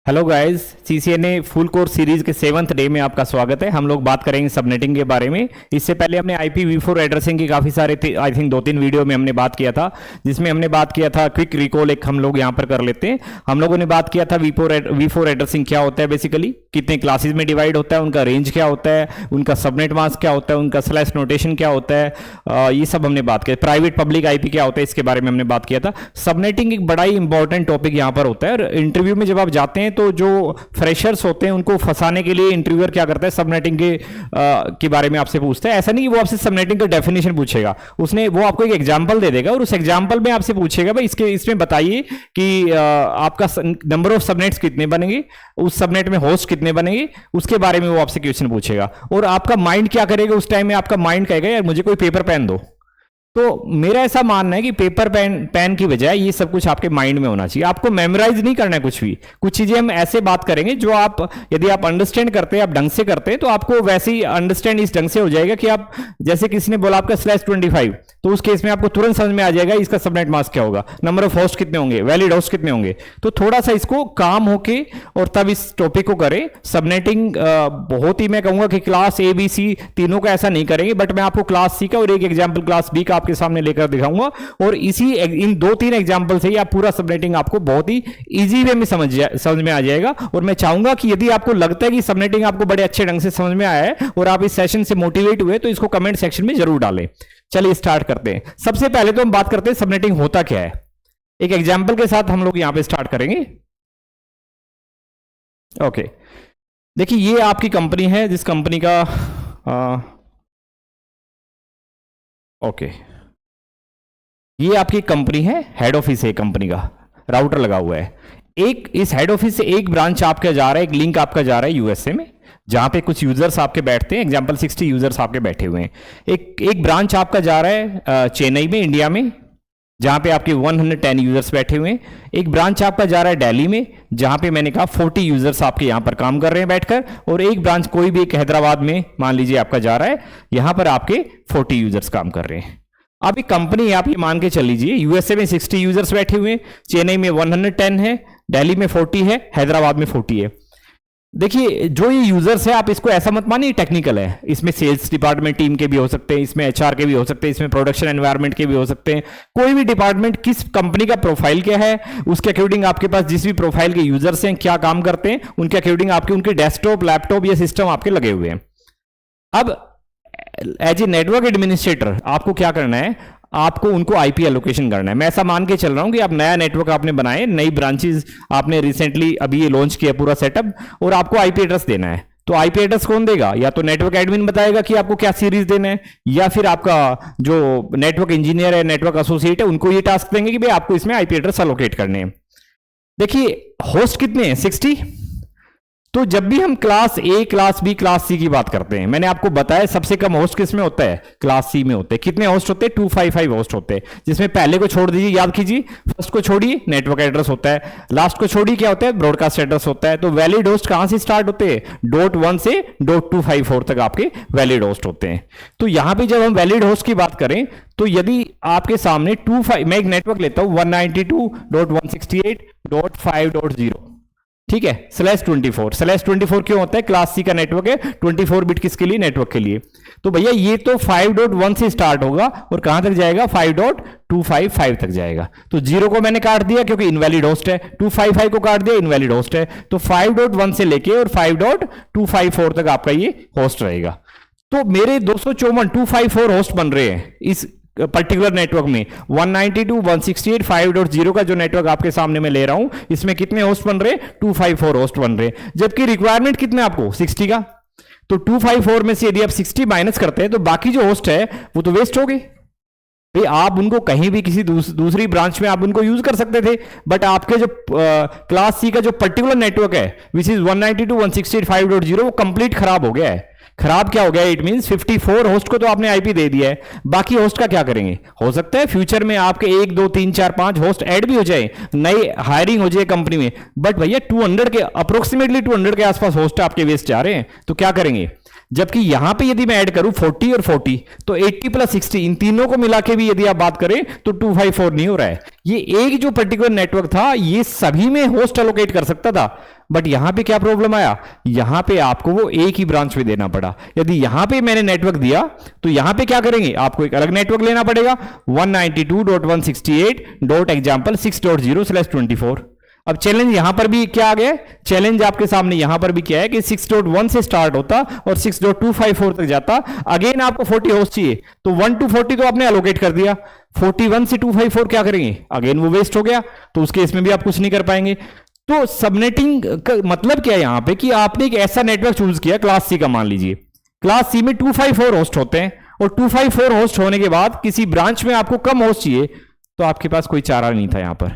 Hello guys, CCNA full course series के 7th day में आपका स्वागत है। हम लोग बात करेंगे सबनेटिंग के बारे में। इससे पहले हमने IPv4 एड्रेसिंग की काफ़ी सारे आई थिंक 2-3 वीडियो में हमने बात किया था, जिसमें हमने बात किया था क्विक रिकॉल। एक हम लोग यहाँ पर कर लेते हैं। हम लोगों ने बात किया था V4 एड्रेसिंग क्या होता है, बेसिकली कितने क्लासेज में डिवाइड होता है, उनका रेंज क्या होता है, उनका सबनेट मास्क क्या होता है, उनका स्लैश नोटेशन क्या होता है, ये सब हमने बात किया। प्राइवेट पब्लिक IP क्या होता है, इसके बारे में हमने बात किया था। सबनेटिंग एक बड़ा ही इंपॉर्टेंट टॉपिक यहाँ पर होता है। इंटरव्यू में जब आप जाते हैं तो जो फ्रेशर्स होते हैं उनको फंसाने के लिए इंटरव्यूअर क्या करता है, सबनेटिंग के बारे में आपसे पूछता है। ऐसा नहीं कि वो आपसे सबनेटिंग का डेफिनेशन पूछेगा, वो आपको एक एग्जांपल दे देगा और उस एग्जांपल में आपसे पूछेगा भाई इसमें बताइए कि आपका नंबर ऑफ सबनेट्स कितने बनेंगे, उस सबनेट में होस्ट कितने बनेंगे, उसके बारे में वो आपसे क्वेश्चन पूछेगा। और आपका माइंड क्या करेगा उस टाइम में, आपका माइंड कहेगा यार मुझे कोई पेपर पेन दो। तो मेरा ऐसा मानना है कि पेपर पेन की बजाय ये सब कुछ आपके माइंड में होना चाहिए। आपको मेमोराइज नहीं करना है कुछ भी। कुछ चीजें हम ऐसे बात करेंगे जो आप, यदि आप अंडरस्टैंड करते हैं, आप ढंग से करते हैं, तो आपको वैसे ही अंडरस्टैंड इस ढंग से हो जाएगा कि आप, जैसे किसी ने बोला आपका /25, तो उस केस में आपको तुरंत समझ में आ जाएगा इसका सबनेट मास्क क्या होगा, नंबर ऑफ होस्ट कितने होंगे, वैलिड होस्ट कितने होंगे। तो थोड़ा सा इसको काम होके और तब इस टॉपिक को करें। सबनेटिंग बहुत ही, मैं कहूंगा कि क्लास ABC तीनों का ऐसा नहीं करेंगे, बट मैं आपको क्लास C का और एक एग्जाम्पल क्लास B का आपके सामने लेकर दिखाऊंगा। और इन 2-3 एग्जाम्पल से ही आप पूरा सबनेटिंग आपको बहुत ही इजी वे में समझ में आ जाएगा। और मैं चाहूंगा कि यदि आपको लगता है कि सबनेटिंग आपको बड़े अच्छे ढंग से समझ में आया है और आप इस सेशन से मोटिवेट हुए, तो इसको कमेंट सेक्शन में जरूर डालें। चलिए स्टार्ट करते हैं। सबसे पहले तो हम बात करते हैं सबनेटिंग होता क्या है। एक एग्जाम्पल के साथ हम लोग यहां पे स्टार्ट करेंगे। ओके, देखिए ये आपकी कंपनी है, जिस कंपनी का ओके, ये आपकी कंपनी है, हेड ऑफिस है कंपनी का, राउटर लगा हुआ है। एक इस हेड ऑफिस से एक ब्रांच आपका जा रहा है, एक लिंक आपका जा रहा है USA में, जहां पे कुछ यूजर्स आपके बैठते हैं। एग्जांपल 60 यूजर्स आपके बैठे हुए हैं। एक ब्रांच आपका जा रहा है चेन्नई में, इंडिया में, जहां पे आपके 110 यूजर्स बैठे हुए हैं। एक ब्रांच आपका जा रहा है दिल्ली में, जहां पे मैंने कहा 40 यूजर्स आपके यहां पर काम कर रहे हैं बैठकर। और एक ब्रांच कोई भी एक हैदराबाद में मान लीजिए आपका जा रहा है, यहां पर आपके 40 यूजर्स काम कर रहे हैं। अब एक कंपनी आप ये मान के चल लीजिए, USA में 60 यूजर्स बैठे हुए हैं, चेन्नई में 110 है, दिल्ली में 40 है, हैदराबाद में 40 है। देखिए जो ये यूजर्स है, आप इसको ऐसा मत मानिए टेक्निकल है। इसमें सेल्स डिपार्टमेंट टीम के भी हो सकते हैं, इसमें HR के भी हो सकते हैं, इसमें प्रोडक्शन एनवायरनमेंट के भी हो सकते हैं। कोई भी डिपार्टमेंट, किस कंपनी का प्रोफाइल क्या है, उसके अकॉर्डिंग आपके पास जिस भी प्रोफाइल के यूजर्स हैं, क्या काम करते हैं, उनके अकॉर्डिंग आपके उनके डेस्कटॉप, लैपटॉप या सिस्टम आपके लगे हुए हैं। अब एज ए नेटवर्क एडमिनिस्ट्रेटर आपको क्या करना है, आपको उनको IP एलोकेशन करना है। मैं ऐसा मान के चल रहा हूं कि आप नया नेटवर्क आपने बनाए, नई ब्रांचेस आपने रिसेंटली अभी ये लॉन्च किया पूरा सेटअप, और आपको IP एड्रेस देना है। तो IP एड्रेस कौन देगा? या तो नेटवर्क एडमिन बताएगा कि आपको क्या सीरीज देना है, या फिर आपका जो नेटवर्क इंजीनियर है, नेटवर्क एसोसिएट है, उनको ये टास्क देंगे कि भाई आपको इसमें IP एड्रेस एलोकेट करने हैं। देखिए होस्ट कितने हैं? 60। तो जब भी हम class A, class B, class C की बात करते हैं, मैंने आपको बताया सबसे कम होस्ट किस में होता है? क्लास C में होते हैं। कितने होस्ट होते हैं? 255 होस्ट होते हैं, जिसमें पहले को छोड़ दीजिए, याद कीजिए, फर्स्ट को छोड़िए नेटवर्क एड्रेस होता है, लास्ट को छोड़िए क्या होता है? ब्रॉडकास्ट एड्रेस होता है। तो वैलिड होस्ट कहां से स्टार्ट होते हैं? .1 से .254 तक आपके वैलिड होस्ट होते हैं। तो यहां पर जब हम वैलिड होस्ट की बात करें, तो यदि आपके सामने मैं एक नेटवर्क लेता हूं 192.168.5.0, ठीक है, /24 क्यों होता है? क्लास C का नेटवर्क है, 24 बिट किसके लिए? नेटवर्क के लिए। तो भैया ये तो 5.1 से स्टार्ट होगा और कहां तक जाएगा? 5.255 तक जाएगा। तो 0 को मैंने काट दिया क्योंकि इनवैलिड होस्ट है, 255 को काट दिया, इनवैलिड होस्ट है। तो 5.1 से लेके और 5.254 तक आपका ये होस्ट रहेगा। तो मेरे 254 होस्ट बन रहे हैं इस पर्टिकुलर नेटवर्क में। 192.168.5.0 का जो नेटवर्क आपके सामने मैं ले रहा हूं, इसमें कितने होस्ट बन रहे हैं? 254 होस्ट बन रहे हैं। जबकि रिक्वायरमेंट कितने आपको? 60 का। तो 254 में से यदि आप 60 माइनस करते हैं, तो बाकी जो होस्ट है वो तो वेस्ट हो गए। भाई आप उनको कहीं भी किसी दूसरी ब्रांच में आप उनको यूज कर सकते थे, बट आपके जो क्लास C का जो पर्टिकुलर नेटवर्क है, विच इज 192.168.5.0, वो कंप्लीट खराब हो गया है। खराब क्या हो गया? इट मींस 54 होस्ट को तो आपने IP दे दिया है, बाकी होस्ट का क्या करेंगे? हो सकता है फ्यूचर में आपके 1 2 3 4 5 होस्ट ऐड भी हो जाए, नई हायरिंग हो जाए कंपनी में, बट भैया 200 के अप्रोक्सीमेटली 200 के आसपास होस्ट आपके वेस्ट जा रहे हैं। तो क्या करेंगे? जबकि यहां पे यदि मैं ऐड करूं 40 और 40 तो 80 प्लस 60 इन तीनों को मिला के भी यदि आप बात करें तो 254 नहीं हो रहा है। ये एक जो पर्टिकुलर नेटवर्क था ये सभी में होस्ट एलोकेट कर सकता था, बट यहां पे क्या प्रॉब्लम आया, यहां पे आपको वो एक ही ब्रांच में देना पड़ा। यदि यहां पे मैंने नेटवर्क दिया तो यहां पे क्या करेंगे, आपको एक अलग नेटवर्क लेना पड़ेगा 192.168.example6.0/24। अब चैलेंज यहां पर भी क्या आ गया है, चैलेंज आपके सामने यहां पर भी क्या है कि 6.1 से स्टार्ट होता और 6.254 तक जाता। अगेन आपको 40 होस्ट चाहिए तो 1 to 40 तो आपने अलोकेट कर दिया, 41 से 254 क्या करेंगे, अगेन वो वेस्ट हो गया, तो उस केस में भी आप कुछ नहीं कर पाएंगे। तो सबनेटिंग का मतलब क्या है यहां पे कि आपने एक ऐसा नेटवर्क चूज किया क्लास सी का, मान लीजिए क्लास सी में 254 होस्ट होते हैं और 254 होस्ट होने के बाद किसी ब्रांच में आपको कम होस्ट चाहिए तो आपके पास कोई चारा नहीं था यहां पर।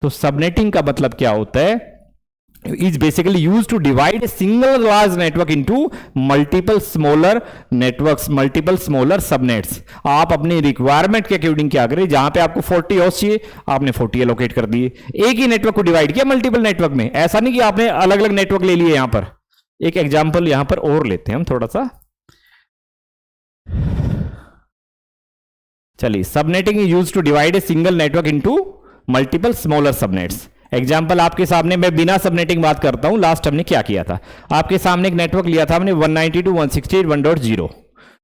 तो सबनेटिंग का मतलब क्या होता है, is basically used to divide a single large network into multiple smaller networks, multiple smaller subnets। आप अपनी रिक्वायरमेंट के अकॉर्डिंग क्या करें, जहां पे आपको 40 होस्ट चाहिए आपने 40 एलोकेट कर दिए, एक ही नेटवर्क को डिवाइड किया मल्टीपल नेटवर्क में। ऐसा नहीं कि आपने अलग अलग नेटवर्क ले लिए। यहां पर एक एग्जांपल यहां पर और लेते हैं हम थोड़ा सा, चलिए। Subnetting is used to divide a single network into multiple smaller subnets. Example आपके सामने, मैं बिना सबनेटिंग बात करता हूं, लास्ट हमने क्या किया था, आपके सामने एक नेटवर्क लिया था हमने 192.168.1.0,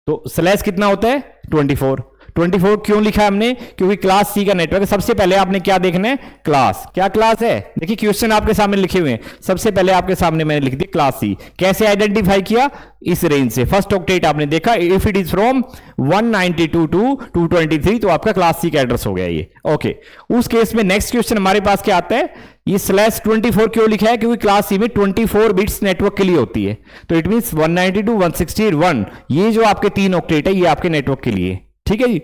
तो स्लैश कितना होता है 24। 24 क्यों लिखा है हमने, क्योंकि क्लास सी का नेटवर्क है। सबसे पहले आपने क्या देखना है, क्लास, क्या क्लास है, देखिए क्वेश्चन आपके सामने लिखे हुए हैं, सबसे पहले आपके सामने मैंने लिख दी क्लास सी। कैसे आइडेंटिफाई किया, इस रेंज से फर्स्ट ऑक्टेट आपने देखा, if it is from 192 to 223 तो आपका क्लास सी का एड्रेस हो गया ये, ओके। उस केस में नेक्स्ट क्वेश्चन हमारे पास क्या आता है, ये स्लैश 24 क्यों लिखा है, क्योंकि क्लास सी में 24 बिट्स नेटवर्क के लिए होती है, तो इट मींस 192.168.1 ये जो आपके 3 ऑक्टेट है ये आपके नेटवर्क के लिए, ठीक है जी,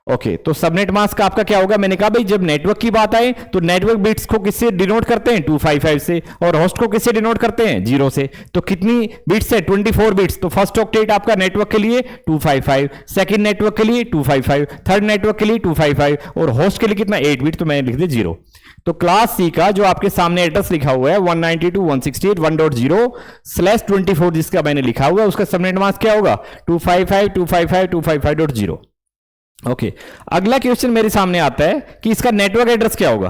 ओके। तो सबनेट मास्क आपका क्या होगा, मैंने कहा भाई जब नेटवर्क की बात आए तो नेटवर्क बिट्स को किससे डिनोट करते हैं 255 से, और होस्ट को किससे डिनोट करते हैं 0 से। तो कितनी बिट्स है 24 बिट्स, तो फर्स्ट ऑक्टेट आपका नेटवर्क के लिए 255, सेकंड नेटवर्क के लिए 255, थर्ड नेटवर्क के लिए 255 और होस्ट के लिए कितना 8 बिट, तो मैंने लिख दिया 0। तो क्लास सी का जो आपके सामने एड्रेस लिखा हुआ है 192.168.1.0/24 जिसका मैंने लिखा हुआ है, उसका सबनेट मास्क क्या होगा 255.255.255.0, ओके। अगला क्वेश्चन मेरे सामने आता है कि इसका नेटवर्क एड्रेस क्या होगा।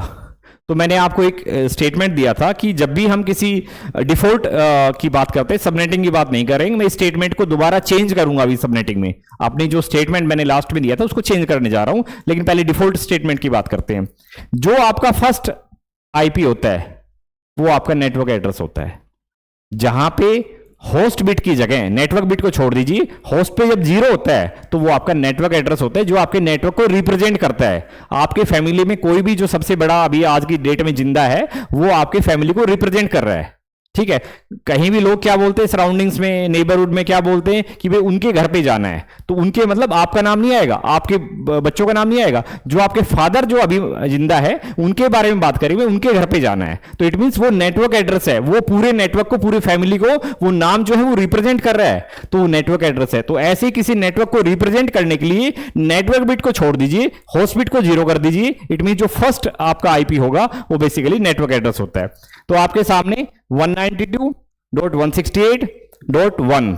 तो मैंने आपको एक स्टेटमेंट दिया था कि जब भी हम किसी डिफॉल्ट की बात करते हैं, सबनेटिंग की बात नहीं करेंगे, मैं स्टेटमेंट को दोबारा चेंज करूंगा अभी सबनेटिंग में। अपनी जो स्टेटमेंट मैंने लास्ट में दिया था उसको चेंज करने जा रहा हूं, लेकिन पहले डिफॉल्ट स्टेटमेंट की बात करते हैं। जो आपका फर्स्ट आईपी होता है वो आपका नेटवर्क एड्रेस होता है, जहां पे होस्ट बिट की जगह, नेटवर्क बिट को छोड़ दीजिए, होस्ट पे जब 0 होता है तो वो आपका नेटवर्क एड्रेस होता है, जो आपके नेटवर्क को रिप्रेजेंट करता है। आपके फैमिली में कोई भी जो सबसे बड़ा अभी आज की डेट में जिंदा है वो आपके फैमिली को रिप्रेजेंट कर रहा है, ठीक है। कहीं भी लोग क्या बोलते हैं सराउंडिंग्स में, नेबरहुड में क्या बोलते हैं कि भाई उनके घर पे जाना है, तो उनके मतलब आपका नाम नहीं आएगा, आपके बच्चों का नाम नहीं आएगा, जो आपके फादर जो अभी जिंदा है उनके बारे में बात करेंगे, उनके घर पे जाना है। तो इट मींस वो नेटवर्क एड्रेस है, वो पूरे नेटवर्क को, पूरी फैमिली को वो नाम जो है वो रिप्रेजेंट कर रहा है, तो वो नेटवर्क एड्रेस है। तो ऐसे किसी नेटवर्क को रिप्रेजेंट करने के लिए नेटवर्क बिट को छोड़ दीजिए, होस्ट बिट को 0 कर दीजिए, इट मीन जो फर्स्ट आपका आईपी होगा वो बेसिकली नेटवर्क एड्रेस होता है। तो आपके सामने 192.168.1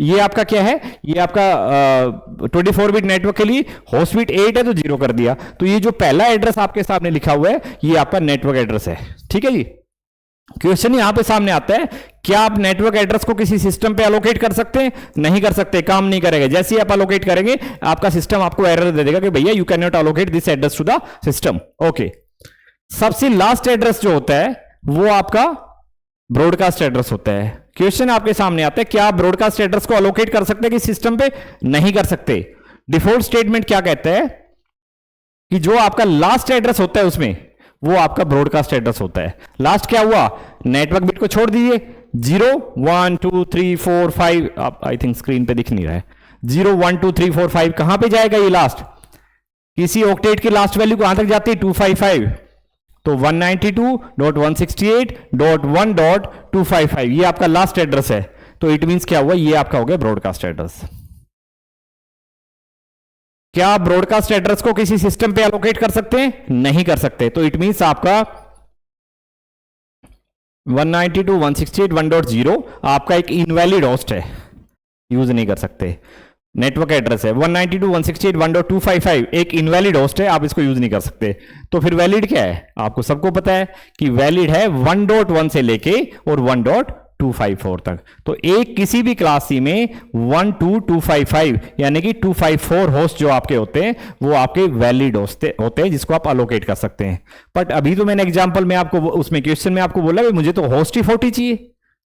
ये आपका क्या है, ये आपका 24 बिट नेटवर्क के लिए होस्ट बिट 8 है तो 0 कर दिया। तो ये जो पहला एड्रेस आपके सामने लिखा हुआ है ये आपका नेटवर्क एड्रेस है, ठीक है जी। क्वेश्चन यहां पे सामने आता है, क्या आप नेटवर्क एड्रेस को किसी सिस्टम पे अलोकेट कर सकते हैं, नहीं कर सकते, काम नहीं करेगा। जैसे ही आप अलोकेट करेंगे आपका सिस्टम आपको एरर दे देगा कि भैया you can not allocate this address to the system, okay. सबसे लास्ट एड्रेस जो होता है वो आपका ब्रॉडकास्ट एड्रेस होता है। क्वेश्चन आपके सामने आता है, क्या आप ब्रॉडकास्ट एड्रेस को अलोकेट कर सकते हैं कि सिस्टम पे, नहीं कर सकते। डिफॉल्ट स्टेटमेंट क्या कहता है कि जो आपका लास्ट एड्रेस होता है उसमें वो आपका ब्रॉडकास्ट एड्रेस होता है। लास्ट क्या हुआ, नेटवर्क बिट को छोड़ दीजिए, 0 1 2 3 4 5, आप आई थिंक स्क्रीन पे दिख नहीं रहा है, 0 1 2 3 4 5 कहां पे जाएगा ये लास्ट, किसी ऑक्टेट की लास्ट वैल्यू कहां तक जाती है 255, तो 192.168.1.255 ये आपका लास्ट एड्रेस है। तो इट मींस क्या हुआ, ये आपका हो गया ब्रॉडकास्ट एड्रेस। क्या आप ब्रॉडकास्ट एड्रेस को किसी सिस्टम पे एलोकेट कर सकते हैं, नहीं कर सकते। तो इट मींस आपका 192.168.1.0 आपका एक इनवैलिड होस्ट है, यूज नहीं कर सकते। नेटवर्क एड्रेस है 192.168.1.255, एक इनवैलिड होस्ट है, आप इसको यूज नहीं कर सकते। तो फिर वैलिड क्या है? आपको सबको पता है कि वैलिड है 1.1 से लेके और 1.254 तक। तो एक किसी भी क्लास सी में 12255 यानी कि 254 होस्ट जो आपके होते हैं वो आपके वैलिड होते हैं जिसको आप अलोकेट कर सकते हैं। बट अभी तो मैंने एग्जांपल में आपको उसमें क्वेश्चन में आपको बोला कि मुझे तो होस्ट ही 40 चाहिए,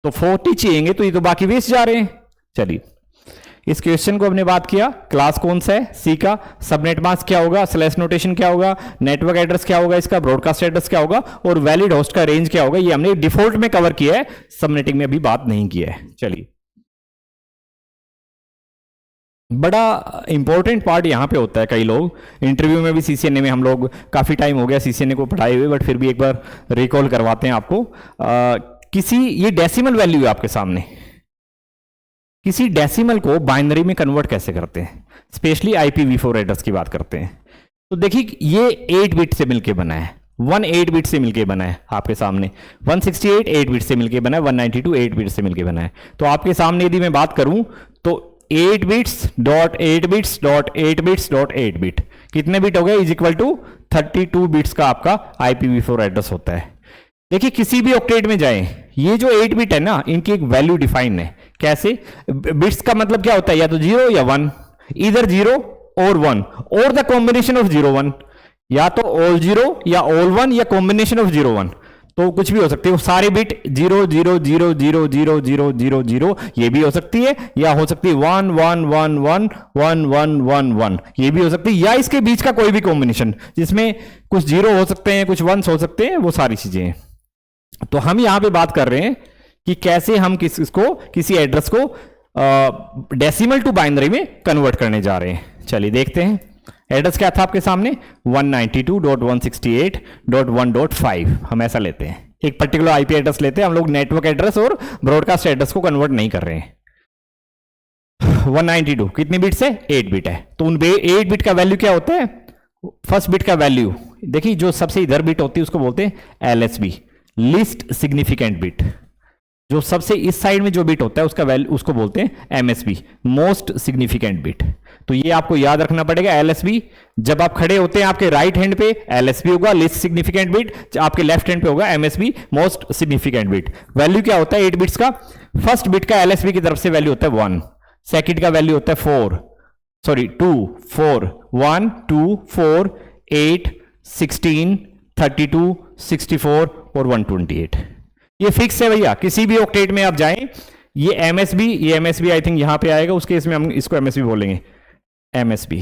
तो 40 चाहिए तो ये तो बाकी वेस्ट जा रहे हैं। चलिए इस क्वेश्चन को हमने बात किया, क्लास कौन सा है? सी का। सबनेट मास्क क्या होगा? स्लैश नोटेशन क्या होगा? नेटवर्क एड्रेस क्या होगा इसका? ब्रॉडकास्ट एड्रेस क्या होगा? और वैलिड होस्ट का रेंज क्या होगा? ये हमने डिफॉल्ट में कवर किया है, सबनेटिंग में अभी बात नहीं किया है। चलिए बड़ा इंपॉर्टेंट पार्ट यहां पे होता है, कई लोग इंटरव्यू में भी सीसीएनए में, हम लोग काफी टाइम हो गया सीसीएनए को पढ़ाए हुए, बट फिर भी एक बार रिकॉल करवाते हैं आपको। ये डेसिमल वैल्यू है आपके सामने, किसी डेसिमल को बाइनरी में कन्वर्ट कैसे करते हैं, स्पेशली IPv4 एड्रेस की बात करते हैं। तो देखिए ये 8 बिट से मिलके बना है, 8 बिट से मिलके बना है आपके सामने, 168 8 बिट से मिलके बना है, 192 8 बिट से मिलके बना है। तो आपके सामने यदि मैं बात करूं तो 8 bits dot 8 bits dot 8 bits dot 8 bit कितने बिट हो गए? इज इक्वल टू 32 बिट्स का आपका IPv4 एड्रेस होता है। देखिए किसी भी ऑक्टेट में जाएं, ये जो 8 बिट है ना, इनकी एक वैल्यू डिफाइन है। कैसे? बिट्स का मतलब क्या होता है? या तो 0 या 1, इधर 0 और 1 और द कॉम्बिनेशन ऑफ 0 1, या तो ऑल 0 या ऑल 1 या कॉम्बिनेशन ऑफ 0 1, तो कुछ भी हो सकती है। वो सारे बिट 0 0 0 0 0 0 0 0 ये भी हो सकती है, या हो सकती है 1 1 1 1 1 1 1 1 ये भी हो सकती है, या इसके बीच का कोई भी कॉम्बिनेशन जिसमें कुछ 0 हो सकते हैं, कुछ 1 हो सकते हैं, वो सारी चीजें हैं। तो हम यहां पे बात कर रहे हैं कि कैसे हम किसी एड्रेस को डेसिमल टू बाइनरी में कन्वर्ट करने जा रहे हैं। चलिए देखते हैं। एड्रेस क्या था आपके सामने? 192.168.1.5। हम ऐसा लेते हैं, एक पर्टिकुलर आईपी एड्रेस लेते हैं हम लोग, नेटवर्क एड्रेस और ब्रॉडकास्ट एड्रेस को कन्वर्ट नहीं कर रहे हैं। 192 कितनी बिट से? 8 बिट है। तो उन 8 बिट का वैल्यू क्या होता है? फर्स्ट बिट का वैल्यू देखिए, जो सबसे इधर बिट होती है उसको बोलते हैं LSB, लिस्ट सिग्निफिकेंट बिट। जो सबसे इस साइड में जो बिट होता है उसका वैल्यू उसको बोलते हैं MSB, मोस्ट सिग्निफिकेंट बिट। तो ये आपको याद रखना पड़ेगा। LSB जब आप खड़े होते हैं आपके राइट हैंड पे LSB होगा, लिस्ट सिग्निफिकेंट बिट, आपके लेफ्ट हैंड पे होगा MSB, most significant bit. Value क्या होता है 8 बिट्स का? फर्स्ट बिट का LSB की तरफ से वैल्यू होता है 1, सेकंड का वैल्यू होता है 2 4 1 2 4 8 16 32 64 और 128। ये फिक्स है भैया, किसी भी ऑक्टेट में आप जाएं। ये MSB आई थिंक यहां पे आएगा, उस केस में हम इसको MSB बोलेंगे। MSB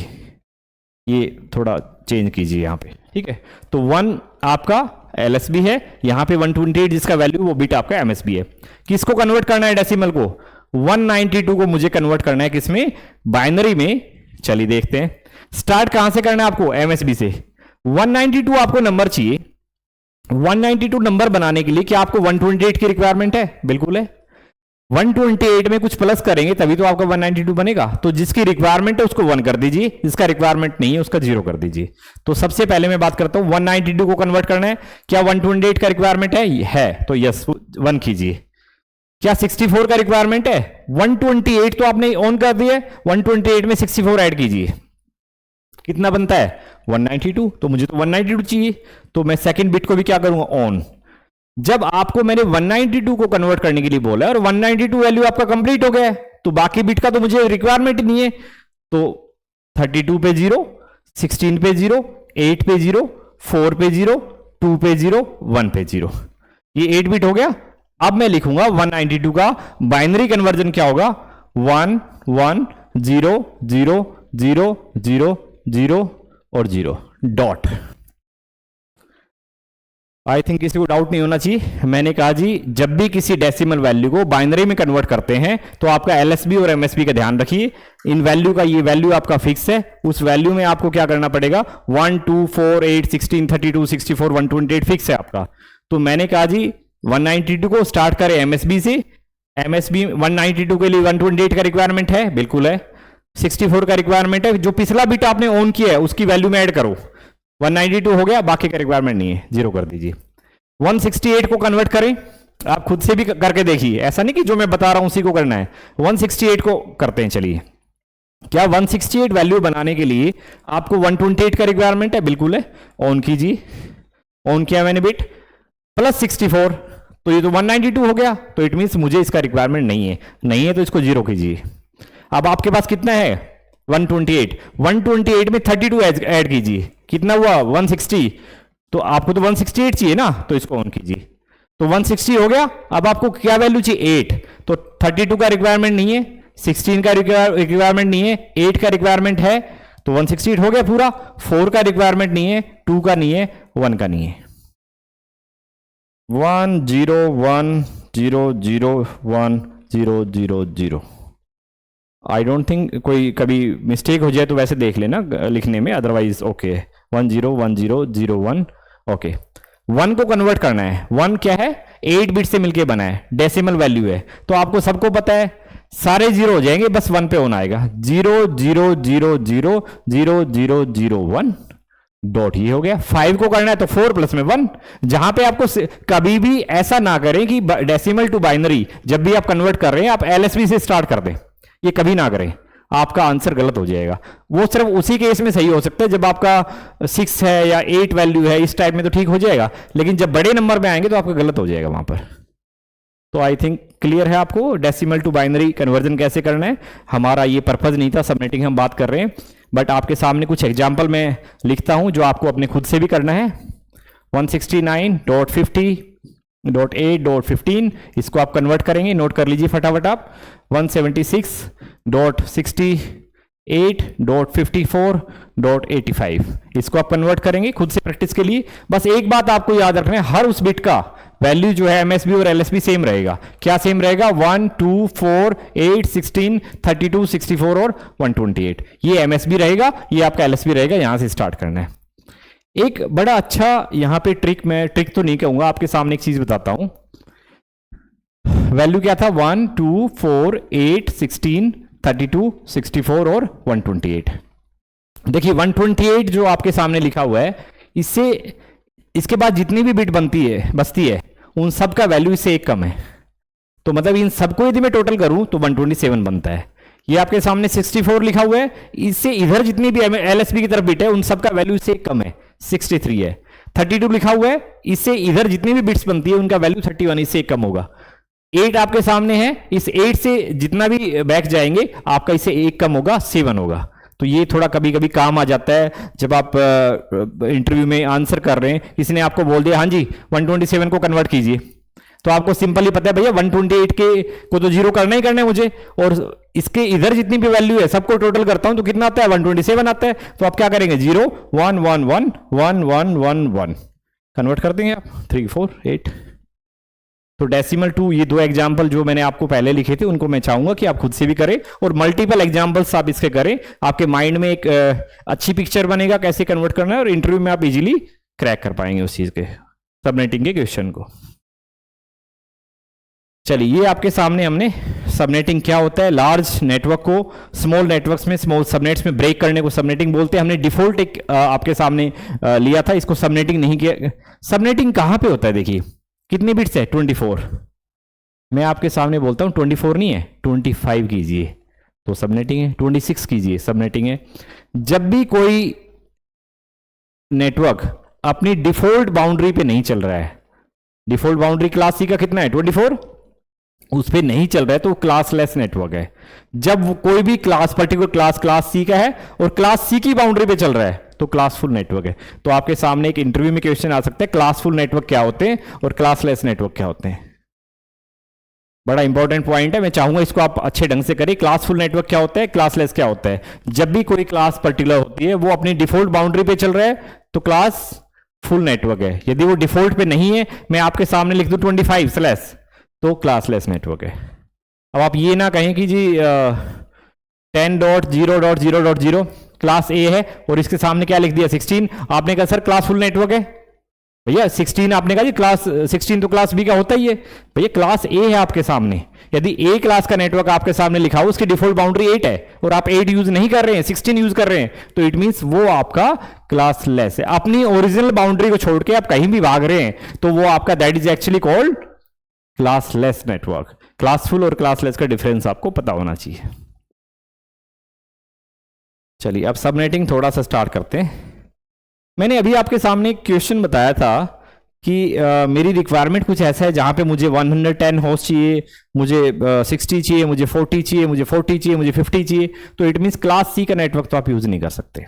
ये थोड़ा चेंज कीजिए यहां पे, ठीक है। तो 1 आपका LSB है, यहां पे 128 जिसका वैल्यू वो बिट आपका MSB है। किसको कन्वर्ट करना है डेसिमल को? 192 को मुझे कन्वर्ट करना है किसमें? बाइनरी में। चलिए देखते हैं। स्टार्ट कहां से करना है आपको? MSB से। 192 आपको नंबर चाहिए। 192 नंबर बनाने के लिए क्या आपको 128 की रिक्वायरमेंट है? बिल्कुल है। 128 में कुछ प्लस करेंगे तभी तो आपका 192 बनेगा। तो जिसकी रिक्वायरमेंट है उसको 1 कर दीजिए, जिसका रिक्वायरमेंट नहीं है उसका 0 कर दीजिए। तो सबसे पहले मैं बात करता हूं 192 को कन्वर्ट करना है। क्या 128 का रिक्वायरमेंट है? तो यस 1 कीजिए। क्या 64 का रिक्वायरमेंट है? 128 तो आपने ऑन कर दिया, 128 में 64 ऐड कीजिए, कितना बनता है? 192। तो मुझे तो 192 चाहिए, तो मैं सेकंड बिट को भी क्या करूंगा? ऑन। जब आपको मैंने 192 को कन्वर्ट करने के लिए बोला और 192 वैल्यू आपका कंप्लीट हो गया है, तो बाकी बिट का तो मुझे रिक्वायरमेंट नहीं है। तो 32 पे 0, 16 पे 0, 8 पे 0, 4 पे 0, 2 पे 0, 1 पे 0। ये 8 बिट हो गया। अब मैं लिखूंगा 192 का बाइनरी कन्वर्जन क्या होगा? 1 1 0 0 0 0 0 और 0 डॉट। आई थिंक किसी को डाउट नहीं होना चाहिए। मैंने कहा जी जब भी किसी डेसिमल वैल्यू को बाइनरी में कन्वर्ट करते हैं तो आपका LSB और MSB का ध्यान रखिए। इन वैल्यू का, ये वैल्यू आपका फिक्स है, उस वैल्यू में आपको क्या करना पड़ेगा? 1 2 4 8 16 32 64 128 फिक्स है आपका। तो मैंने कहा जी 192 को स्टार्ट करें MSB से। MSB 192 के लिए 128 का रिक्वायरमेंट है, बिल्कुल है। 64 का रिक्वायरमेंट है, जो पिछला बिट आपने ऑन किया है उसकी वैल्यू में ऐड करो। 192 हो गया, बाकी का रिक्वायरमेंट नहीं है, 0 कर दीजिए। 168 को कन्वर्ट करें, आप खुद से भी करके देखिए, ऐसा नहीं कि जो मैं बता रहा हूं उसी को करना है। 168 को करते हैं, चलिए। क्या 168 वैल्यू बनाने के लिए आपको 128 का रिक्वायरमेंट है? बिल्कुल है। ऑन कीजिए, ऑन किया मैंने बिट, प्लस 64, तो ये तो 192 हो गया। तो इट मीन्स मुझे इसका रिक्वायरमेंट नहीं है, नहीं है तो इसको जीरो कीजिए। अब आपके पास कितना है? 128। 128 में 32 ऐड कीजिए, कितना हुआ? 160। तो आपको तो 168 चाहिए ना, तो इसको ऑन कीजिए, तो 160 हो गया। अब आपको क्या वैल्यू चाहिए? 8। तो 32 का रिक्वायरमेंट नहीं है, 16 का रिक्वायरमेंट नहीं है, 8 का रिक्वायरमेंट है, तो 168 हो गया पूरा। 4 का रिक्वायरमेंट नहीं है, 2 का नहीं है, 1 का नहीं है। 1 0 1 0 0 1 0 0 0। आई डोंट थिंक कोई कभी मिस्टेक हो जाए तो वैसे देख लेना लिखने में, अदरवाइज ओके। 1 0 1 0 0 1, ओके। 1 को कन्वर्ट करना है। 1 क्या है? 8 बिट से मिलके बना है, डेसिमल वैल्यू है, तो आपको सबको पता है सारे जीरो हो जाएंगे, बस 1 पे ऑन आएगा। 0 0 0 0 0 0 0 1 डॉट, ये हो गया। 5 को करना है तो 4 प्लस में 1। जहां पे आपको कभी भी ऐसा ना करें कि डेसिमल टू बाइनरी जब भी आप कन्वर्ट कर रहे हैं आप एलएसबी से स्टार्ट कर दें, ये कभी ना करें, आपका आंसर गलत हो जाएगा। वो सिर्फ उसी केस में सही हो सकता है जब आपका 6 है या 8 वैल्यू है, इस टाइप में तो ठीक हो जाएगा, लेकिन जब बड़े नंबर में आएंगे तो आपका गलत हो जाएगा वहां पर। तो आई थिंक क्लियर है आपको डेसिमल टू बाइनरी कन्वर्जन कैसे करना है। हमारा ये पर्पज नहीं था, सबनेटिंग हम बात कर रहे हैं, बट आपके सामने कुछ एग्जाम्पल मैं लिखता हूं जो आपको अपने खुद से भी करना है। 169.50.8.15 इसको आप कन्वर्ट करेंगे, नोट कर लीजिए फटाफट आप। 176.68.54.85 इसको आप कन्वर्ट करेंगे खुद से प्रैक्टिस के लिए। बस एक बात आपको याद रखना है, हर उस बिट का वैल्यू जो है एमएसबी और एलएसबी सेम रहेगा। क्या सेम रहेगा? 1 2 4 8 16 32 64 और 128, ये एमएसबी रहेगा, ये आपका एलएसबी रहेगा। यहां से स्टार्ट करना है। एक बड़ा अच्छा यहां पे ट्रिक, मैं ट्रिक तो नहीं कहूंगा, आपके सामने एक चीज बताता हूं। वैल्यू क्या था? 1 2 4 8 16 32 64 और 128। देखिए 128 जो आपके सामने लिखा हुआ है, इससे इसके बाद जितनी भी बिट बचती है उन सब का वैल्यू इससे एक कम है। तो मतलब इन सबको यदि मैं टोटल करूं तो 127 बनता है। ये आपके सामने 64 लिखा हुआ है, इससे इधर जितनी भी एलएसबी की तरफ बिट है उन सब का वैल्यू इससे एक कम है, 63 है। 32 लिखा हुआ है, इससे इधर जितनी भी बिट्स बनती है उनका वैल्यू 31, इससे एक कम होगा। 8 आपके सामने है, इस 8 से जितना भी बैक जाएंगे आपका इससे एक कम होगा, 7 होगा। तो ये थोड़ा कभी कभी काम आ जाता है जब आप इंटरव्यू में आंसर कर रहे हैं, किसी ने आपको बोल दिया हाँ जी 127 को कन्वर्ट कीजिए, तो आपको सिंपली पता है भैया 128 के को तो जीरो करना ही करना है मुझे, और इसके इधर जितनी भी वैल्यू है सबको टोटल करता हूं तो कितना आता है? 127 आता है। तो आप क्या करेंगे? 0 1 1 1 1 1 1 1 कन्वर्ट कर देंगे आप 3 4 8। तो डेसिमल टू, ये दो एग्जाम्पल जो मैंने आपको पहले लिखे थे उनको मैं चाहूंगा कि आप खुद से भी करें, और मल्टीपल एग्जाम्पल्स आप इसके करें। आपके माइंड में एक अच्छी पिक्चर बनेगा कैसे कन्वर्ट करना है, और इंटरव्यू में आप इजीली क्रैक कर पाएंगे उस चीज के सबनेटिंग के क्वेश्चन को। चलिए, ये आपके सामने हमने सबनेटिंग क्या होता है, लार्ज नेटवर्क को स्मॉल नेटवर्क्स में, स्मॉल सबनेट्स में ब्रेक करने को सबनेटिंग बोलते हैं। हमने डिफॉल्ट एक आपके सामने लिया था, इसको सबनेटिंग नहीं किया। सबनेटिंग कहां पे होता है? देखिए कितनी बिट्स है? 24। मैं आपके सामने बोलता हूं 24 नहीं है, 25 कीजिए तो सबनेटिंग है, 26 कीजिए सबनेटिंग है। जब भी कोई नेटवर्क अपनी डिफॉल्ट बाउंड्री पे नहीं चल रहा है, डिफॉल्ट बाउंड्री क्लास सी का कितना है? 24, उस पर नहीं चल रहा है तो क्लासलेस नेटवर्क है। जब कोई भी क्लास, पर्टिकुलर क्लास सी का है और क्लास सी की बाउंड्री पे चल रहा है तो क्लासफुल नेटवर्क है। तो आपके सामने एक इंटरव्यू में क्वेश्चन आ सकता है क्लासफुल नेटवर्क क्या होते हैं और क्लासलेस नेटवर्क क्या होते हैं। बड़ा इंपॉर्टेंट पॉइंट है, मैं चाहूंगा इसको आप अच्छे ढंग से करें। क्लासफुल नेटवर्क क्या होता है, क्लासलेस क्या होता है। जब भी कोई क्लास पर्टिकुलर होती है वो अपनी डिफॉल्ट बाउंड्री पे चल रहा है तो क्लास फुल नेटवर्क है। यदि वो डिफॉल्ट पे नहीं है, मैं आपके सामने लिख दूं 25 तो क्लासलेस नेटवर्क है। अब आप ये ना कहें कि जी 10.0.0.0 क्लास ए है और इसके सामने क्या लिख दिया 16, आपने कहा सर क्लास फुल नेटवर्क है। भैया 16 आपने कहा जी क्लास 16 तो क्लास बी का होता ही है। भैया क्लास ए है आपके सामने, यदि ए क्लास का नेटवर्क आपके सामने लिखा हो, उसकी डिफॉल्ट बाउंड्री 8 है और आप 8 यूज नहीं कर रहे हैं, 16 यूज कर रहे हैं, तो इट मींस वो आपका क्लासलेस है। अपनी ओरिजिनल बाउंड्री को छोड़ के आप कहीं भी भाग रहे हैं तो वो आपका that is actually called classless network. Classful और क्लासलेस का डिफरेंस आपको पता होना चाहिए। चलिए अब सबनेटिंग थोड़ा सा स्टार्ट करते हैं। मैंने अभी आपके सामने एक क्वेश्चन बताया था कि मेरी रिक्वायरमेंट कुछ ऐसा है जहां पे मुझे 110 होस्ट चाहिए, मुझे 60 चाहिए, मुझे 40 चाहिए, मुझे 40 चाहिए, मुझे 50 चाहिए। तो इट मीन्स क्लास सी का नेटवर्क तो आप यूज नहीं कर सकते।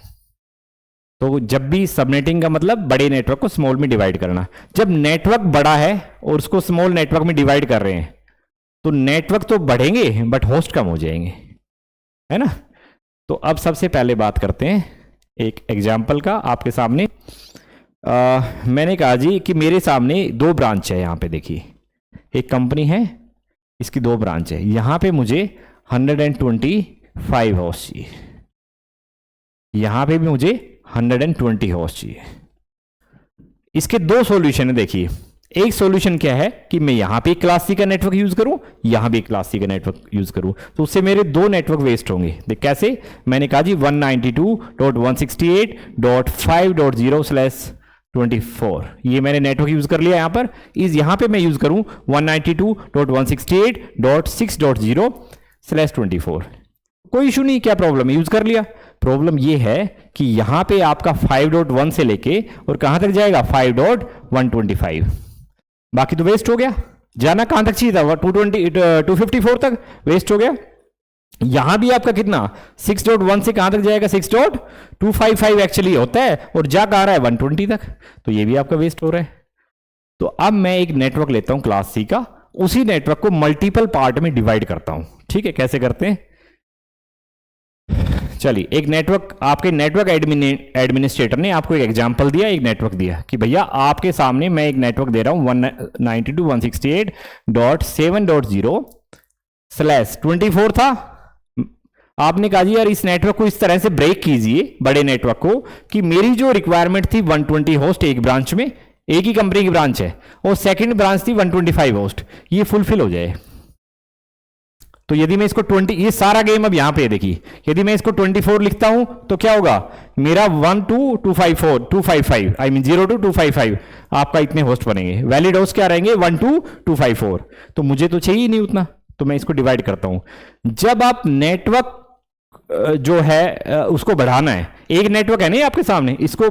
तो जब भी सबनेटिंग का मतलब बड़े नेटवर्क को स्मॉल में डिवाइड करना। जब नेटवर्क बड़ा है और उसको स्मॉल नेटवर्क में डिवाइड कर रहे हैं तो नेटवर्क तो बढ़ेंगे बट होस्ट कम हो जाएंगे, है ना। तो अब सबसे पहले बात करते हैं एक एग्जाम्पल का आपके सामने। मैंने कहा जी कि मेरे सामने दो ब्रांच है। यहाँ पे देखिए एक कंपनी है, इसकी दो ब्रांच है। यहाँ पे मुझे 125 होस्ट चाहिए, यहाँ पे भी मुझे 120 होस्ट चाहिए। इसके दो सॉल्यूशन है। देखिए एक सॉल्यूशन क्या है कि मैं यहां पे क्लास सी का नेटवर्क यूज करूं, यहां भी क्लास सी का नेटवर्क यूज करूं, तो उससे मेरे दो नेटवर्क वेस्ट होंगे। देख कैसे, मैंने कहा जी 192.168.5.0/24 ये मैंने नेटवर्क यूज कर लिया। यहां पर यहां पे मैं यूज करूं 192.168.6.0/24, कोई इशू नहीं, क्या प्रॉब्लम है, यूज कर लिया। प्रॉब्लम ये है कि यहां पे आपका 5.1 से लेके और कहां तक जाएगा 5.125, बाकी तो वेस्ट हो गया। जाना कहां तक चाहिए था 254 तक, वेस्ट हो गया। यहां भी आपका कितना 6.1 से कहां तक जाएगा 6.255 एक्चुअली होता है और जा कहां रहा है 120 तक, तो ये भी आपका वेस्ट हो रहा है। तो अब मैं एक नेटवर्क लेता हूं क्लास सी का, उसी नेटवर्क को मल्टीपल पार्ट में डिवाइड करता हूं। ठीक है, कैसे करते हैं, चलिए एक नेटवर्क, आपके नेटवर्क एडमिनिस्ट्रेटर ने आपको एक एग्जांपल दिया, एक नेटवर्क दिया कि भैया आपके सामने मैं एक नेटवर्क दे रहा हूं 192.168.7.0/24 था। आपने कहा जी यार इस नेटवर्क को इस तरह से ब्रेक कीजिए, बड़े नेटवर्क को, कि मेरी जो रिक्वायरमेंट थी 120 होस्ट एक ब्रांच में, एक ही कंपनी की ब्रांच है, और सेकंड ब्रांच थी 125 होस्ट, ये फुलफिल हो जाए। तो यदि मैं इसको 20, ये सारा गेम अब यहां पे देखिए, यदि मैं इसको 24 लिखता हूं तो क्या होगा, मेरा 12255 आई मीन 02255 आपका इतने होस्ट बनेंगे। वैलिड होस्ट क्या रहेंगे 12254, तो मुझे तो चाहिए नहीं उतना, तो मैं इसको डिवाइड करता हूं। जब आप नेटवर्क जो है उसको बढ़ाना है, एक नेटवर्क है नहीं आपके सामने, इसको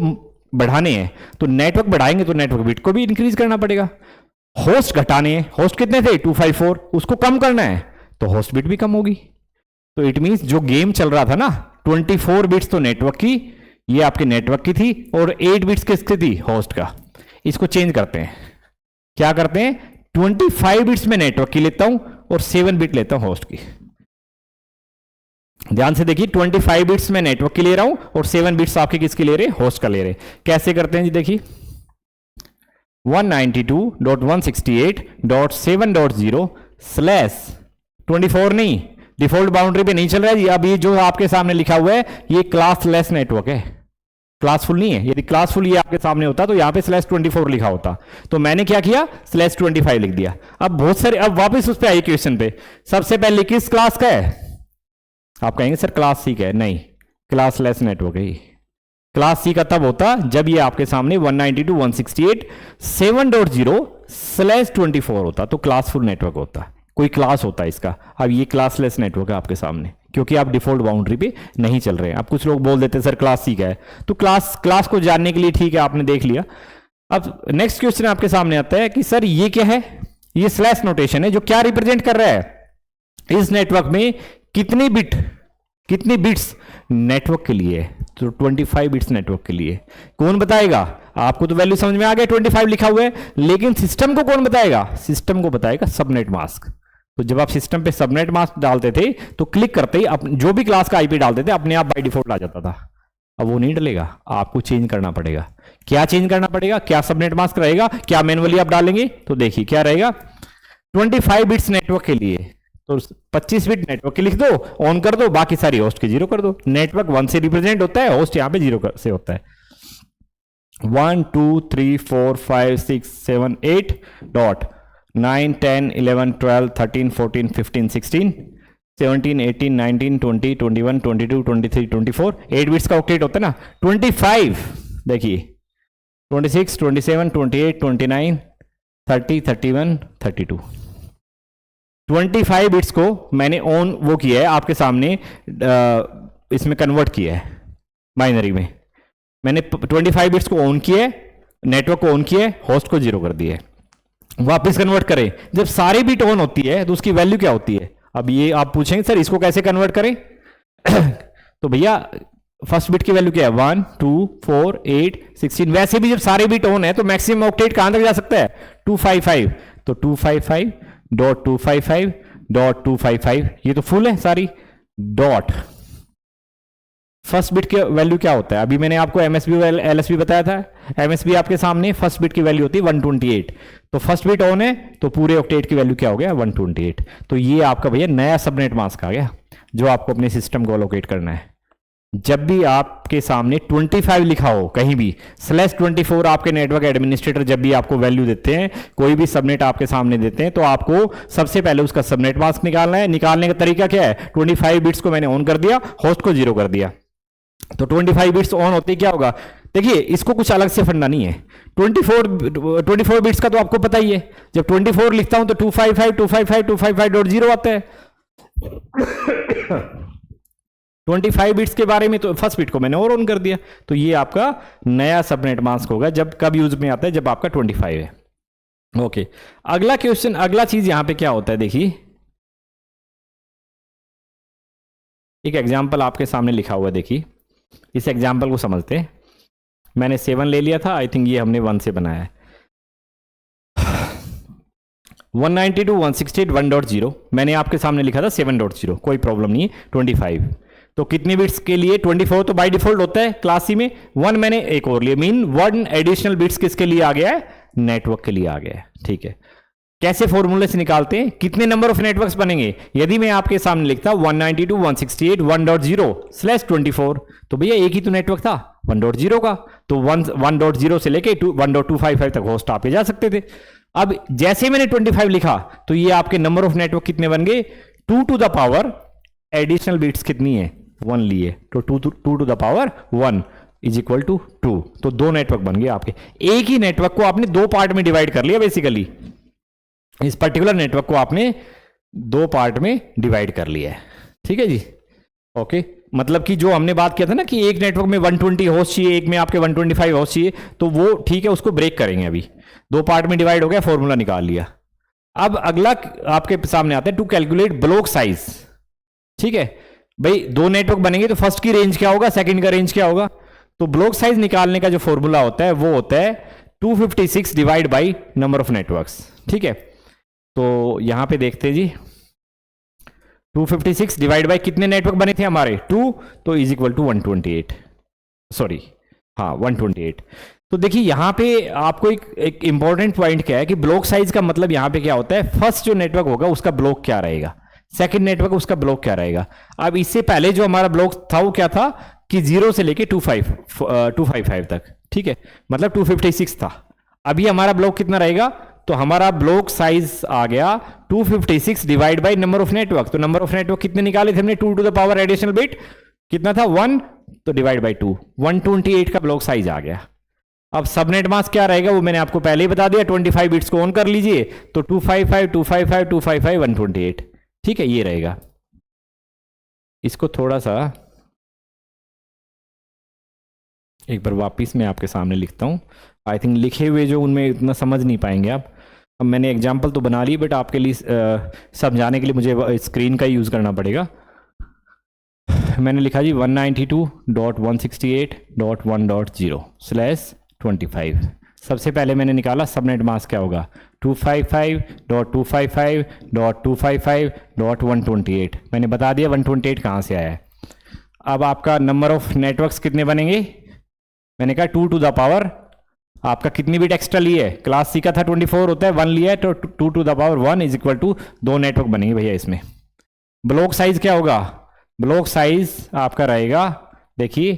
बढ़ाने हैं, तो नेटवर्क बढ़ाएंगे तो नेटवर्क बिट को भी इंक्रीज करना पड़ेगा। होस्ट घटाने हैं, होस्ट कितने थे 254, उसको कम करना है तो होस्ट बिट भी कम होगी। तो इट मींस जो गेम चल रहा था ना 24 बिट्स तो नेटवर्क की, ये आपके नेटवर्क की थी, और 8 बिट्स किसकी थी, होस्ट का। इसको चेंज करते हैं, क्या करते हैं 25 बिट्स में नेटवर्क की लेता हूं और 7 बिट लेता हूं होस्ट की। ध्यान से देखिए 25 बिट्स में नेटवर्क की ले रहा हूं और 7 बिट्स आपके किसके ले रहे, होस्ट का ले रहे। कैसे करते हैं जी, देखिए 192.168.7.0/24 नहीं, डिफॉल्ट बाउंड्री पे नहीं चल रहा है जी। अब ये जो आपके सामने लिखा हुआ है ये क्लासलेस नेटवर्क है, क्लासफुल नहीं है। यदि क्लासफुल ये आपके सामने होता तो यहां पे /24 लिखा होता, तो मैंने क्या किया /25 लिख दिया। अब बहुत सारे, अब वापस उस पर आई क्वेश्चन पे, सबसे पहले किस क्लास का है, आप कहेंगे सर क्लास सी का है, नहीं, क्लासलेस नेटवर्क है। क्लास सी का तब होता जब ये आपके सामने 192.168.7.0/24 होता, तो क्लासफुल नेटवर्क होता, कोई क्लास होता है इसका। अब ये क्लासलेस नेटवर्क है आपके सामने, क्योंकि आप डिफॉल्ट बाउंड्री पे नहीं चल रहे हैं। अब कुछ लोग बोल देते हैं सर क्लास सी का है, तो क्लास को जानने के लिए ठीक है, आपने देख लिया। अब नेक्स्ट क्वेश्चन आपके सामने आता है कि सर ये क्या है, ये स्लैश नोटेशन है जो क्या रिप्रेजेंट कर रहा है, इस नेटवर्क में कितनी बिट्स नेटवर्क के लिए, तो 25 बिट्स नेटवर्क के लिए। कौन बताएगा, आपको तो वैल्यू समझ में आ गया 25 लिखा हुआ है, लेकिन सिस्टम को कौन बताएगा, सिस्टम को बताएगा सबनेट मास्क। तो जब आप सिस्टम पे सबनेट मास्क डालते थे तो क्लिक करते ही जो भी क्लास का आईपी डालते थे अपने आप बाय डिफॉल्ट आ जाता था। अब वो नहीं डलेगा, आपको चेंज करना पड़ेगा। क्या चेंज करना पड़ेगा, क्या सबनेट मास्क रहेगा, क्या मैनुअली आप डालेंगे, तो देखिए क्या रहेगा 25 बिट्स नेटवर्क के लिए, तो 25 बिट नेटवर्क की लिख दो, ऑन कर दो, बाकी सारी होस्ट की 0 कर दो। नेटवर्क 1 से रिप्रेजेंट होता है, होस्ट यहां पे 0 से होता है। 1 2 3 4 5 6 7 8 डॉट 9 10 11 12 13 14 15 16 17 18 19 20 21 22 23 24 8 बिट्स का ऑक्टेट होता है ना। 25 देखिए 26 27 28 29 30 31 32 25 बिट्स को मैंने ऑन वो किया है आपके सामने, इसमें कन्वर्ट किया है बाइनरी में। मैंने 25 बिट्स को ऑन किया है, नेटवर्क को ऑन किया है, होस्ट को 0 कर दिया है। वापस कन्वर्ट करें, जब सारी बिट ऑन होती है तो उसकी वैल्यू क्या होती है? अब ये आप पूछेंगे सर इसको कैसे कन्वर्ट करें? तो भैया फर्स्ट बिट की वैल्यू क्या है? 1 2 4 8 16। वैसे भी जब सारे बिट ऑन है तो मैक्सिमम ऑक्टेट कहां तक जा सकता है? 255। तो 255.255.255 ये तो फुल है सारी। डॉट फर्स्ट बिट की वैल्यू क्या होता है? अभी मैंने आपको एमएसबी एलएसबी बताया था। एमएसबी आपके सामने फर्स्ट बिट की वैल्यू होती है 128। तो फर्स्ट बिट ऑन है तो पूरे ऑक्टेट की वैल्यू क्या हो गया? 128। तो ये आपका भैया नया सबनेट मास्क आ गया जो आपको अपने सिस्टम को अलोकेट करना है। जब भी आपके सामने 25 लिखा हो कहीं भी, /24 आपके नेटवर्क एडमिनिस्ट्रेटर जब भी आपको वैल्यू देते हैं, कोई भी सबनेट आपके सामने देते हैं, तो आपको सबसे पहले उसका सबनेट मास्क निकालना है। निकालने का तरीका क्या है? 25 बिट्स को मैंने ऑन कर दिया, होस्ट को 0 कर दिया। तो 25 बिट्स ऑन होते ही क्या होगा? देखिए इसको कुछ अलग से फंडा नहीं है। 24 बिट्स का तो आपको पता ही है। जब 24 लिखता हूं तो 255.255.0 आता है। 25 बिट्स के बारे में तो फर्स्ट बिट को मैंने और ऑन कर दिया। तो ये आपका नया सबनेट मास्क होगा। जब कब यूज में आता है? जब आपका 25 है। ओके, अगला क्वेश्चन, अगला चीज यहां पे क्या होता है? देखिए एक एग्जांपल आपके सामने लिखा हुआ है, देखिए इस एग्जांपल को समझते हैं। मैंने 7 ले लिया था, आई थिंक ये हमने 1 से बनाया है। 192.168.1.0 मैंने आपके सामने लिखा था 7.0, कोई प्रॉब्लम नहीं है। 25 तो कितने बिट्स के लिए? 24 तो बाय डिफॉल्ट होता है क्लास सी में। 1 मैंने एक और लिया, मीन 1 एडिशनल बिट्स किसके लिए आ गया है? नेटवर्क के लिए आ गया है। ठीक है, कैसे फॉर्मूले से निकालते हैं? कितने नंबर ऑफ नेटवर्क्स बनेंगे? यदि मैं आपके सामने लिखता 192.168.1.0/24, तो भैया एक ही तो नेटवर्क था 1.0 का, तो 1.0 से लेके 1.255 तक होस्ट आपके जा सकते थे। अब जैसे मैंने 25 लिखा तो ये आपके नंबर ऑफ नेटवर्क कितने बन गए? 2 to the power additional bits कितनी है? 1 लिए, तो 2 to the power 1 is equal to 2। तो 2 नेटवर्क बन गए आपके। एक ही नेटवर्क को आपने 2 पार्ट में डिवाइड कर लिया। बेसिकली इस पर्टिकुलर नेटवर्क को आपने 2 पार्ट में डिवाइड कर लिया है। ठीक है जी, ओके। मतलब कि जो हमने बात किया था ना कि एक नेटवर्क में 120 होस्ट चाहिए, एक में आपके 125 होस्ट चाहिए, तो वो ठीक है, उसको ब्रेक करेंगे। अभी 2 पार्ट में डिवाइड हो गया, फॉर्मूला निकाल लिया। अब अगला आपके सामने आता है टू कैलकुलेट ब्लॉक साइज। ठीक है भाई, 2 नेटवर्क बनेंगे तो फर्स्ट की रेंज क्या होगा, सेकंड का रेंज क्या होगा? तो ब्लॉक साइज निकालने का जो फॉर्मूला होता है वो होता है 256 divide by number of networks. ठीक है, तो यहां पे देखते हैं जी, 256 डिवाइड बाई कितने नेटवर्क बने थे हमारे? 2, तो इज इक्वल टू 128। सॉरी, हाँ 128। तो देखिए यहां पे आपको एक इंपॉर्टेंट पॉइंट क्या है कि ब्लॉक साइज का मतलब यहां पे क्या होता है? फर्स्ट जो नेटवर्क होगा उसका ब्लॉक क्या रहेगा, सेकंड नेटवर्क उसका ब्लॉक क्या रहेगा। अब इससे पहले जो हमारा ब्लॉक था वो क्या था कि 0 से लेके 255 तक। ठीक है, मतलब 256 था। अभी हमारा ब्लॉक कितना रहेगा? तो हमारा ब्लॉक साइज आ गया 256 divide by number of network. तो नंबर ऑफ नेटवर्क कितने निकाले थे हमने? 2 to the power additional bit कितना था? 1, तो डिवाइड बाई 2, 128 का ब्लॉक साइज आ गया। अब सबनेट मास्क क्या रहेगा वो मैंने आपको पहले ही बता दिया। 25 बिट्स को ऑन कर लीजिए तो 255 255 255 128। ठीक है, ये रहेगा। इसको थोड़ा सा एक बार वापिस मैं आपके सामने लिखता हूं। आई थिंक लिखे हुए जो उनमें इतना समझ नहीं पाएंगे आप। अब मैंने एग्जाम्पल तो बना ली, बट आपके लिए समझाने के लिए मुझे स्क्रीन का यूज़ करना पड़ेगा। मैंने लिखा जी 192.168.1.0/25। सबसे पहले मैंने निकाला सबनेट मास्क क्या होगा? 255.255.255.128। मैंने बता दिया 128 कहाँ से आया है। अब आपका नंबर ऑफ नेटवर्क्स कितने बनेंगे? मैंने कहा 2 टू द पावर, आपका कितनी बिट एक्स्ट्रा ली है? क्लास सी का था 24 होता है, 1 लिया है, तो 2 to the power 1 is equal to 2 network बनेंगे भैया इसमें। ब्लॉक साइज क्या होगा? ब्लॉक साइज आपका रहेगा, देखिए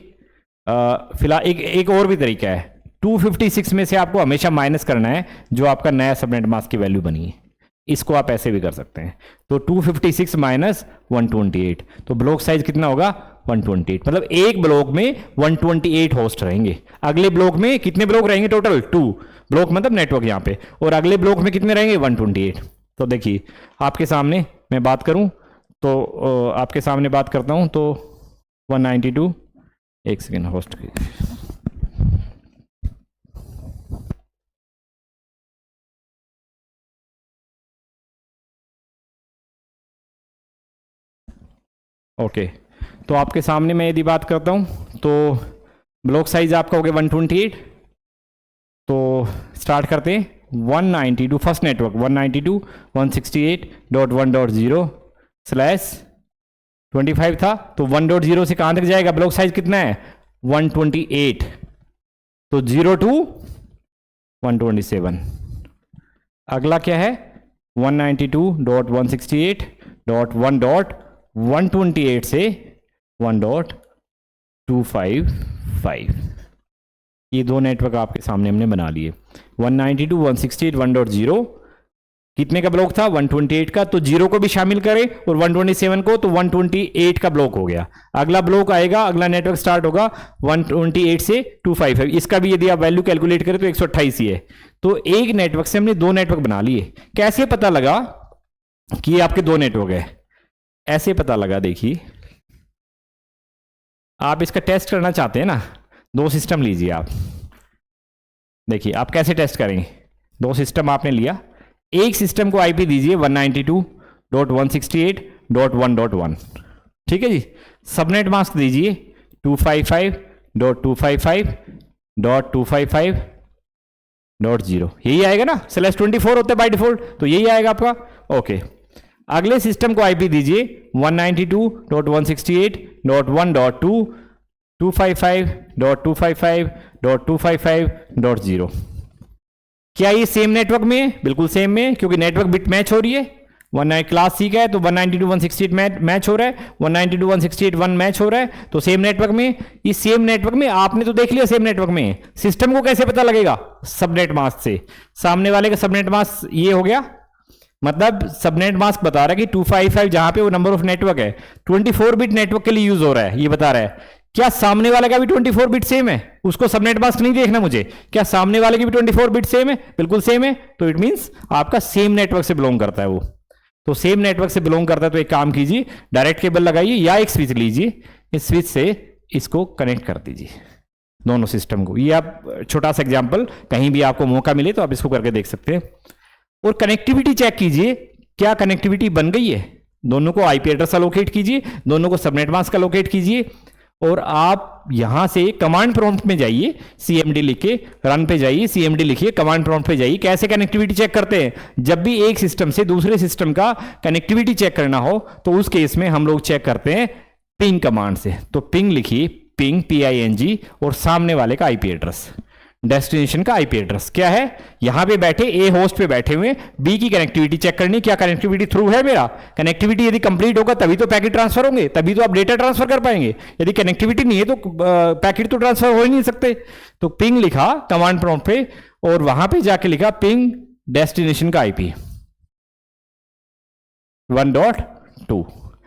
फिलहाल एक और भी तरीका है। 256 में से आपको हमेशा माइनस करना है जो आपका नया सबनेट मास्क की वैल्यू बनी है। इसको आप ऐसे भी कर सकते हैं। तो 256 माइनस 128, तो ब्लॉक साइज कितना होगा? 128। मतलब एक ब्लॉक में 128 होस्ट रहेंगे। अगले ब्लॉक में कितने ब्लॉक रहेंगे टोटल? 2 ब्लॉक, मतलब नेटवर्क यहाँ पे। और अगले ब्लॉक में कितने रहेंगे? 128। तो देखिए आपके सामने मैं बात करूं तो आपके सामने बात करता हूं तो 192, एक सेकेंड होस्ट की, ओके। तो आपके सामने मैं यदि बात करता हूं तो ब्लॉक साइज आपका हो गया 128। तो स्टार्ट करते हैं 192 फर्स्ट नेटवर्क 192.168.1.0/25 था। तो 1.0 से कहां तक जाएगा, ब्लॉक साइज कितना है 128, तो 0 to 127। अगला क्या है 192.168.1.128 से 1.255। ये दो नेटवर्क आपके सामने हमने बना लिए। 192, 168, 1.0 कितने का ब्लॉक था 128 का, तो 0 को भी शामिल करें और 127 को, तो 128 का ब्लॉक हो गया। अगला ब्लॉक आएगा, अगला नेटवर्क स्टार्ट होगा 128 से 255। इसका भी यदि आप वैल्यू कैलकुलेट करें तो 128 ही है। तो एक नेटवर्क से हमने दो नेटवर्क बना लिए। कैसे पता लगा कि ये आपके दो नेटवर्क है? ऐसे पता लगा, देखिए आप इसका टेस्ट करना चाहते हैं ना, दो सिस्टम लीजिए आप। देखिए आप कैसे टेस्ट करेंगे, दो सिस्टम आपने लिया, एक सिस्टम को आईपी दीजिए 192.168.1.1, ठीक है जी। सबनेट मास्क दीजिए 255.255.255.0, यही आएगा ना, /24 होता है बाय डिफॉल्ट, तो यही आएगा आपका। ओके, अगले सिस्टम को आईपी दीजिए 192.168.1.2 255.255.255.0। क्या ये सेम नेटवर्क में है? बिल्कुल सेम में, क्योंकि नेटवर्क बिट मैच हो रही है। 19 क्लास सी का है तो 192.168 मैच हो रहा है, 192.168.1 मैच हो रहा है, तो सेम नेटवर्क में। इस सेम नेटवर्क में आपने तो देख लिया सेम नेटवर्क में, सिस्टम को कैसे पता लगेगा? सबनेट मास्क से। सामने वाले का सबनेट मास्क ये हो गया, मतलब सबनेट मास्क बता रहा है कि 255 जहां पे वो नंबर ऑफ नेटवर्क है 24 बिट नेटवर्क के लिए यूज हो रहा है, ये बता रहा है। क्या सामने वाले का भी 24 बिट सेम है? उसको सबनेट मास्क नहीं देखना मुझे, क्या सामने वाले की भी 24 बिट सेम है? बिल्कुल सेम है, तो इट मींस आपका सेम नेटवर्क से बिलोंग करता है वो। तो सेम नेटवर्क से बिलोंग करता है तो एक काम कीजिए, डायरेक्ट केबल लगाइए या एक स्विच लीजिए, इस स्विच से इसको कनेक्ट कर दीजिए दोनों सिस्टम को। ये आप छोटा सा एग्जाम्पल, कहीं भी आपको मौका मिले तो आप इसको करके देख सकते हैं। और कनेक्टिविटी चेक कीजिए, क्या कनेक्टिविटी बन गई है? दोनों को आईपी एड्रेस अलोकेट कीजिए, दोनों को सबनेट मास्क अलोकेट कीजिए, और आप यहां से कमांड प्रॉम्प्ट में जाइए, सीएमडी लिख के रन पे जाइए, सीएमडी लिखिए, कमांड प्रॉम्प्ट पे जाइए। कैसे कनेक्टिविटी चेक करते हैं? जब भी एक सिस्टम से दूसरे सिस्टम का कनेक्टिविटी चेक करना हो तो उस केस में हम लोग चेक करते हैं पिंग कमांड से। तो पिंग लिखिए, पिंग PING, और सामने वाले का आईपी एड्रेस, डेस्टिनेशन का आईपी एड्रेस क्या है, यहां पे बैठे ए होस्ट पे बैठे हुए बी की कनेक्टिविटी चेक करनी, क्या कनेक्टिविटी थ्रू है मेरा। कनेक्टिविटी यदि कंप्लीट होगा तभी तो पैकेट ट्रांसफर होंगे, तभी तो आप डेटा ट्रांसफर कर पाएंगे। यदि कनेक्टिविटी नहीं है तो पैकेट तो ट्रांसफर हो ही नहीं सकते। तो पिंग लिखा कमांड प्रॉम्प्ट पे, और वहां पे जाके लिखा पिंग डेस्टिनेशन का आईपी 1.2,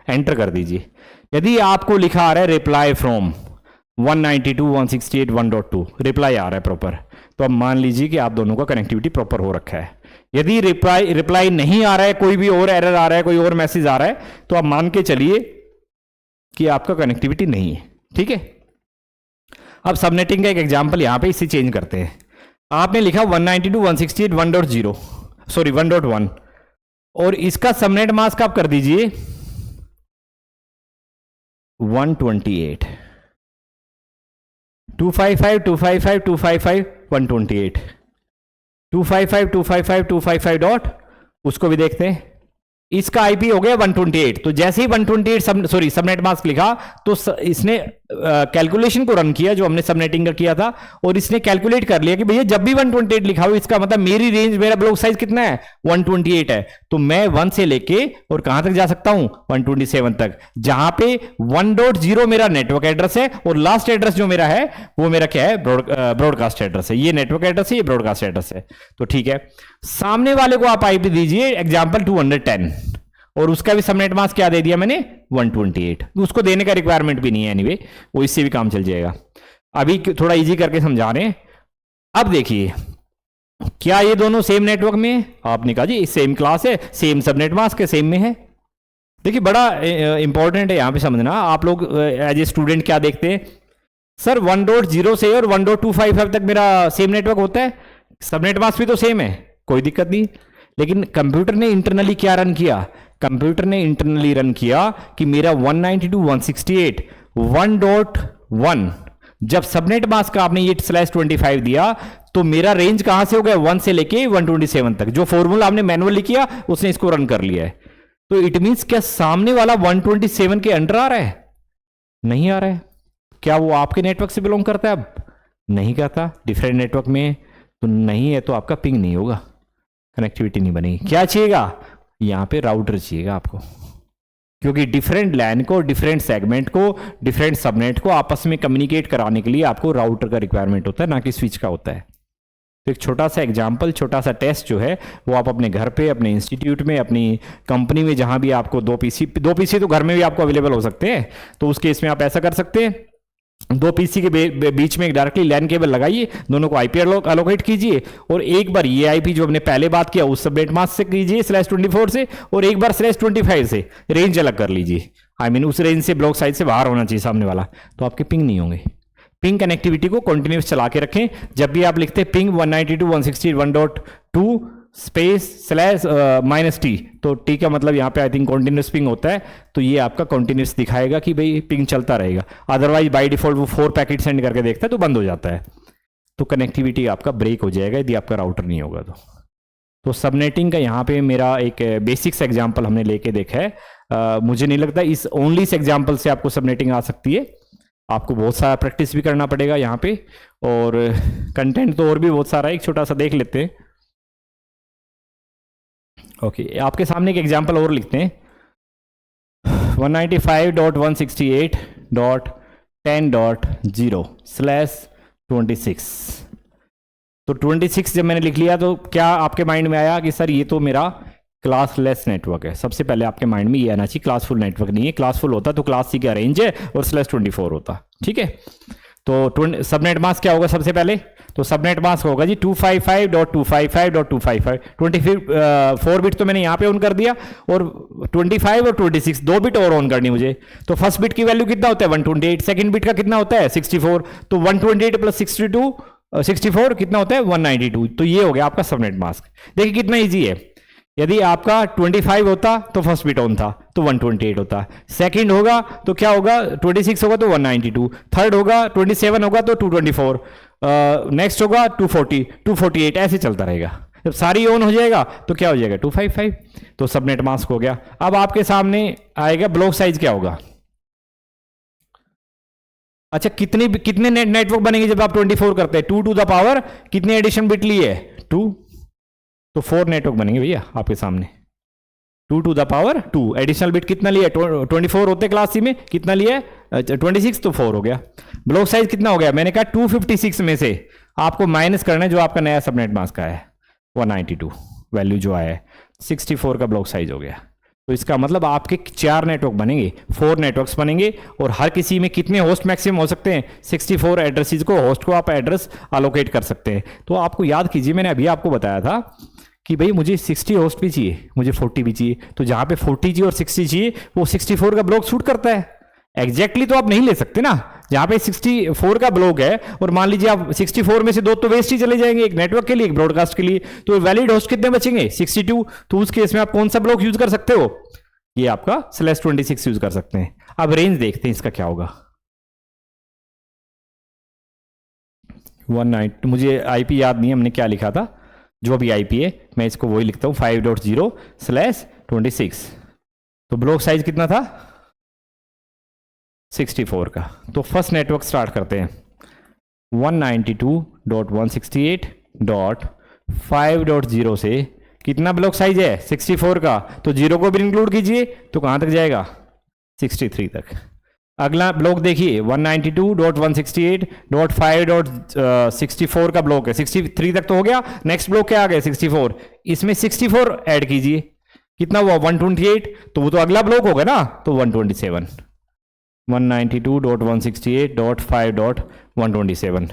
एंटर कर दीजिए। यदि आपको लिखा आ रहा है रिप्लाई फ्रॉम 192.168.1.2, रिप्लाई आ रहा है प्रॉपर, तो अब मान लीजिए कि आप दोनों का कनेक्टिविटी प्रॉपर हो रखा है। यदि रिप्लाई नहीं आ रहा है, कोई भी और एरर आ रहा है, कोई और मैसेज आ रहा है, तो आप मान के चलिए कि आपका कनेक्टिविटी नहीं है, ठीक है। अब सबनेटिंग का एक एग्जांपल यहां पे इसे चेंज करते हैं। आपने लिखा 192.168.1.0 सॉरी 1.1, और इसका सबनेट मास्क आप कर दीजिए 128, 255 255 255 128, 255 255 255 डॉट, उसको भी देखते हैं। इसका आईपी हो गया 128। तो जैसे ही 128 सबनेट मास्क लिखा तो इसने कैलकुलेशन को रन किया जो हमने सबनेटिंग का किया था, और इसने कैलकुलेट कर लिया कि भैया जब भी 128 लिखा हो इसका मतलब मेरी रेंज, मेरा ब्लॉक साइज कितना है 128 है, तो मैं 1 से लेके और कहां तक जा सकता हूं 127 तक, जहां पे 1.0 मेरा नेटवर्क एड्रेस है और लास्ट एड्रेस जो मेरा है वो मेरा क्या है ब्रॉडकास्ट एड्रेस है। ये नेटवर्क एड्रेस है, ये ब्रॉडकास्ट एड्रेस है। तो ठीक है, सामने वाले को आप आईपी दीजिए एग्जांपल 210, और उसका भी सबनेट मास्क क्या दे दिया मैंने 128। उसको देने का रिक्वायरमेंट भी नहीं है एनीवे, वो इससे भी काम चल जाएगा। अभी थोड़ा इजी करके समझा रहे हैं। अब देखिए क्या ये दोनों सेम नेटवर्क में है? आपने कहा जी सेम क्लास है, सेम सबनेट मास्क है, सेम में है। देखिए बड़ा इंपॉर्टेंट है यहाँ पे समझना। आप लोग एज ए स्टूडेंट क्या देखते हैं, सर 1.0 से और 1.255 तक मेरा सेम नेटवर्क होता है, सबनेट मास्क भी तो सेम है, कोई दिक्कत नहीं। लेकिन कंप्यूटर ने इंटरनली क्या रन किया, कंप्यूटर ने इंटरनली रन किया कि मेरा 192.168.1.1 जब सबनेट मास्क का आपने ये /25 दिया तो मेरा रेंज कहां से हो गया 1 से लेके 127 तक। जो फॉर्मूला आपने मैनुअली किया उसने इसको रन कर लिया है। तो इट मींस क्या सामने वाला 127 के अंडर आ रहा है? नहीं आ रहा है। क्या वो आपके नेटवर्क से बिलोंग करता है? अब नहीं करता, डिफरेंट नेटवर्क में तो नहीं है, तो आपका पिंग नहीं होगा, कनेक्टिविटी नहीं बनेगी। क्या चाहिएगा यहां पे? राउटर चाहिएगा आपको, क्योंकि डिफरेंट लैन को, डिफरेंट सेगमेंट को, डिफरेंट सबनेट को आपस में कम्युनिकेट कराने के लिए आपको राउटर का रिक्वायरमेंट होता है, ना कि स्विच का होता है। तो एक छोटा सा एग्जाम्पल, छोटा सा टेस्ट जो है वो आप अपने घर पे, अपने इंस्टीट्यूट में, अपनी कंपनी में, जहां भी आपको दो पीसी तो घर में भी आपको अवेलेबल हो सकते हैं, तो उस केस में आप ऐसा कर सकते हैं, दो पीसी के बीच में एक डायरेक्टली लैन केबल लगाइए, दोनों को आईपी अलोकेट कीजिए, और एक बार ये आईपी जो हमने पहले बात किया उस सबनेट मास्क से कीजिए /24 से, और एक बार /25 से रेंज अलग कर लीजिए। आई मीन उस रेंज से, ब्लॉक साइज से बाहर होना चाहिए सामने वाला, तो आपके पिंग नहीं होंगे। पिंग कनेक्टिविटी को कंटिन्यूस चला के रखें। जब भी आप लिखते हैं पिंग 192.168.1.2 /-t, तो टी का मतलब यहाँ पे आई थिंक कॉन्टिन्यूस पिंग होता है, तो ये आपका कॉन्टिन्यूस दिखाएगा कि भाई पिंग चलता रहेगा। अदरवाइज बाय डिफॉल्ट वो 4 पैकेट सेंड करके देखता है तो बंद हो जाता है, तो कनेक्टिविटी आपका ब्रेक हो जाएगा यदि आपका राउटर नहीं होगा तो सबनेटिंग का यहाँ पे मेरा एक बेसिक्स एग्जाम्पल हमने लेके देखा है। मुझे नहीं लगता इस ओनली इस एग्जाम्पल से आपको सबनेटिंग आ सकती है, आपको बहुत सारा प्रैक्टिस भी करना पड़ेगा यहाँ पे, और कंटेंट तो और भी बहुत सारा है, एक छोटा सा देख लेते हैं। ओके, आपके सामने एक एग्जांपल और लिखते हैं, 195.168.10.0/26। तो 26 जब मैंने लिख लिया तो क्या आपके माइंड में आया कि सर ये तो मेरा क्लासलेस नेटवर्क है? सबसे पहले आपके माइंड में ये आना चाहिए, क्लासफुल नेटवर्क नहीं है। क्लासफुल होता तो क्लास सी का रेंज है और /24 होता, ठीक है। तो सबनेट मास्क क्या होगा सबसे पहले? तो सबनेट मास्क होगा जी 255.255.255, 24 बिट तो मैंने यहाँ पे ऑन कर दिया, और 25 और 26 2 बिट और ऑन करनी मुझे। तो फर्स्ट बिट की वैल्यू कितना होता है 128, सेकंड बिट का कितना होता है 64, तो 128 + 64 कितना होता है 192। तो ये हो गया आपका सबनेट मास्क। देखिए कितना ईजी है। यदि आपका 25 होता तो फर्स्ट बिट ऑन था तो 128 होता, सेकंड होगा तो क्या होगा 26 होगा तो 192, थर्ड होगा 27 होगा तो 224, नेक्स्ट होगा 240, 248, ऐसे चलता रहेगा। जब सारी ऑन हो जाएगा तो क्या हो जाएगा 255, तो सबनेट मास्क हो गया। अब आपके सामने आएगा ब्लॉक साइज क्या होगा। अच्छा, कितने नेटवर्क बनेंगे जब आप 24 करते हैं? 2 टू द पावर कितने एडिशन बिट लिए? 2, तो 4 नेटवर्क बनेंगे भैया आपके सामने। 2 to the power 2, additional bit कितना लिया? 24 होते क्लास सी में, कितना लिया? 26, तो 4 हो गया। ब्लॉक साइज कितना हो गया? मैंने कहा 256 में से आपको माइनस करना है जो आपका नया सबनेट मास्क का है 192 वैल्यू जो आया है, 64 का ब्लॉक साइज हो गया। तो इसका मतलब आपके 4 नेटवर्क बनेंगे, 4 नेटवर्क्स बनेंगे, और हर किसी में कितने होस्ट मैक्सिमम हो सकते हैं? 64 एड्रेसेस को, होस्ट को आप एड्रेस अलोकेट कर सकते हैं। तो आपको याद कीजिए, मैंने अभी आपको बताया था कि भाई मुझे 60 होस्ट भी चाहिए, मुझे 40 भी चाहिए, तो जहां पे 40 चाहिए और 60 चाहिए वो 64 का ब्लॉक शूट करता है। एग्जैक्टली तो आप नहीं ले सकते ना, जहां पे 64 का ब्लॉक है और मान लीजिए आप 64 में से 2 तो वेस्ट ही चले जाएंगे, एक नेटवर्क के लिए, एक ब्रॉडकास्ट के लिए, तो वैलिड होस्ट कितने बचेंगे 62। तो उस केस में आप कौन सा ब्लॉक यूज कर सकते हो? ये आपका /26 यूज कर सकते हैं। अब रेंज देखते हैं इसका क्या होगा। 192, मुझे आईपी याद नहीं है हमने क्या लिखा था, जो भी आईपी है मैं इसको वही लिखता हूं 5.0/26। तो ब्लॉक साइज कितना था 64 का। तो फर्स्ट नेटवर्क स्टार्ट करते हैं 192.168.5.0 से कितना ब्लॉक साइज है 64 का, तो 0 को भी इंक्लूड कीजिए तो कहां तक जाएगा 63 तक। अगला ब्लॉक देखिए 192.168.5.64 का ब्लॉक है, 63 तक तो हो गया। नेक्स्ट ब्लॉक क्या आ गया 64, इसमें 64 ऐड कीजिए, कितना हुआ 128, तो वो तो अगला ब्लॉक होगा ना, तो 127। 192.168.5.127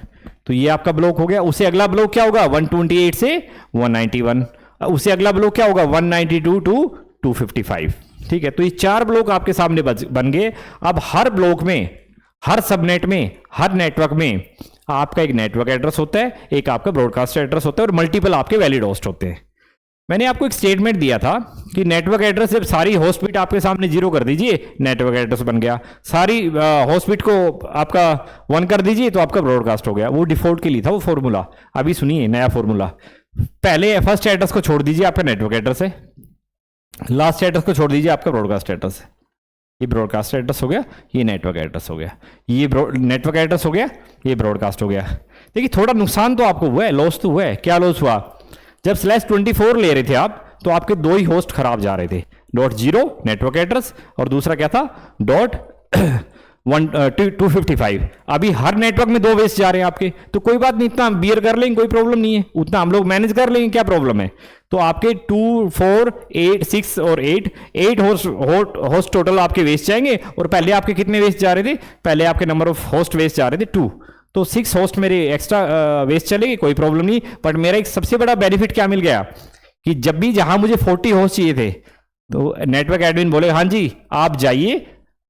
तो ये आपका ब्लॉक हो गया। उससे अगला ब्लॉक क्या होगा 128 से 191, उससे अगला ब्लॉक क्या होगा 192 टू 255। ठीक है, तो ये 4 ब्लॉक आपके सामने बन गए। अब हर ब्लॉक में, हर सबनेट में, हर नेटवर्क में आपका एक नेटवर्क एड्रेस होता है, एक आपका ब्रॉडकास्ट एड्रेस होता है और मल्टीपल आपके वैलिड होस्ट होते हैं। मैंने आपको एक स्टेटमेंट दिया था कि नेटवर्क एड्रेस जब सारी होस्ट बिट आपके सामने 0 कर दीजिए, नेटवर्क एड्रेस बन गया। सारी होस्ट बिट को आपका 1 कर दीजिए तो आपका ब्रॉडकास्ट हो गया। वो डिफॉल्ट के लिए था वो फॉर्मूला। अभी सुनिए नया फॉर्मूला। पहले फर्स्ट एड्रेस को छोड़ दीजिए, आपका नेटवर्क एड्रेस है। लास्ट एड्रेस को छोड़ दीजिए, आपका ब्रॉडकास्ट एड्रेस है। ये ब्रॉडकास्ट एड्रेस हो गया, ये नेटवर्क एड्रेस हो गया, ये नेटवर्क एड्रेस हो गया, ये ब्रॉडकास्ट हो गया। देखिए थोड़ा नुकसान तो आपको हुआ है, लॉस तो हुआ है। क्या लॉस हुआ? जब /24 ले रहे थे आप तो आपके 2 ही होस्ट खराब जा रहे थे। .0 नेटवर्क एड्रेस और दूसरा क्या था .255। अभी हर नेटवर्क में 2 वेस्ट जा रहे हैं आपके, तो कोई बात नहीं, इतना बियर कर लेंगे, कोई प्रॉब्लम नहीं है, उतना हम लोग मैनेज कर लेंगे, क्या प्रॉब्लम है। तो आपके 2, 4, 8, 6 और 8 होस्ट टोटल आपके वेस्ट जाएंगे। और पहले आपके कितने वेस्ट जा रहे थे? पहले आपके नंबर ऑफ होस्ट वेस्ट जा रहे थे 2, तो 6 होस्ट मेरे एक्स्ट्रा वेस्ट चलेगी, कोई प्रॉब्लम नहीं। बट मेरा एक सबसे बड़ा बेनिफिट क्या मिल गया कि जब भी जहां मुझे 40 होस्ट चाहिए थे तो नेटवर्क एडमिन बोले हाँ जी आप जाइए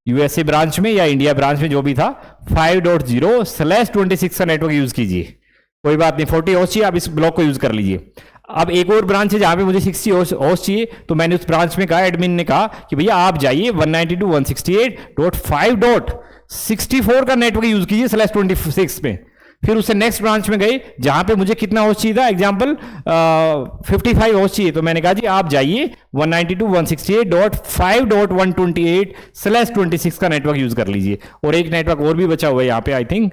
यूएसए ब्रांच में या इंडिया ब्रांच में जो भी था 5.0/26 का नेटवर्क यूज कीजिए। कोई बात नहीं, 40 होस्ट चाहिए, आप इस ब्लॉक को यूज कर लीजिए। अब एक और ब्रांच है जहां पे मुझे 60 होस्ट चाहिए, तो मैंने उस ब्रांच में कहा, एडमिन ने कहा कि भैया आप जाइए 192.168.5.64 का नेटवर्क यूज कीजिए /26 में। फिर उससे नेक्स्ट ब्रांच में गए जहां पे मुझे कितना होस्ट चाहिए था, एग्जांपल 55 होस्ट चाहिए, तो मैंने कहा जी आप जाइए 192.168.5.128/26 का नेटवर्क यूज कर लीजिए। और एक नेटवर्क और भी बचा हुआ है यहाँ पे, आई थिंक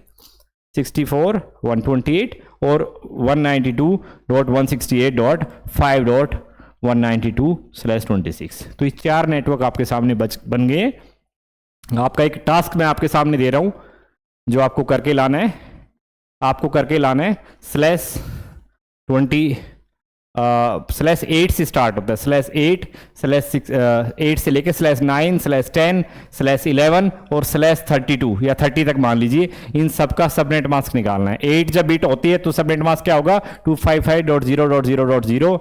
64, 128 और 192.168.5.192/26। तो ये 4 नेटवर्क आपके सामने बन गए। आपका एक टास्क मैं आपके सामने दे रहा हूं जो आपको करके लाना है। आपको करके लाना है /8 से स्टार्ट होता है, /8 से लेके /9 /10 /11 और /32 या 30 तक मान लीजिए। इन सबका सबनेट मास्क निकालना है। 8 जब बीट होती है तो सबनेट मास्क क्या होगा 255.0.0.0,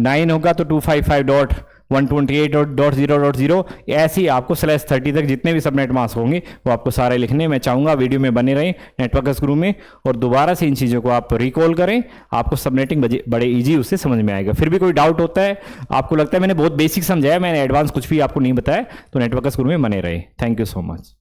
9 होगा तो 255.128.0.0। ऐसे ही आपको /30 तक जितने भी सबनेट मास्क होंगे वो आपको सारे लिखने। मैं चाहूंगा वीडियो में बने रहें नेटवर्कर्स ग्रुप में और दोबारा से इन चीज़ों को आप रिकॉल करें, आपको सबनेटिंग बड़े इजी उससे समझ में आएगा। फिर भी कोई डाउट होता है, आपको लगता है मैंने बहुत बेसिक समझाया, मैंने एडवांस कुछ भी आपको नहीं बताया, तो नेटवर्कर्स ग्रुप में बने रहे। Thank you so much.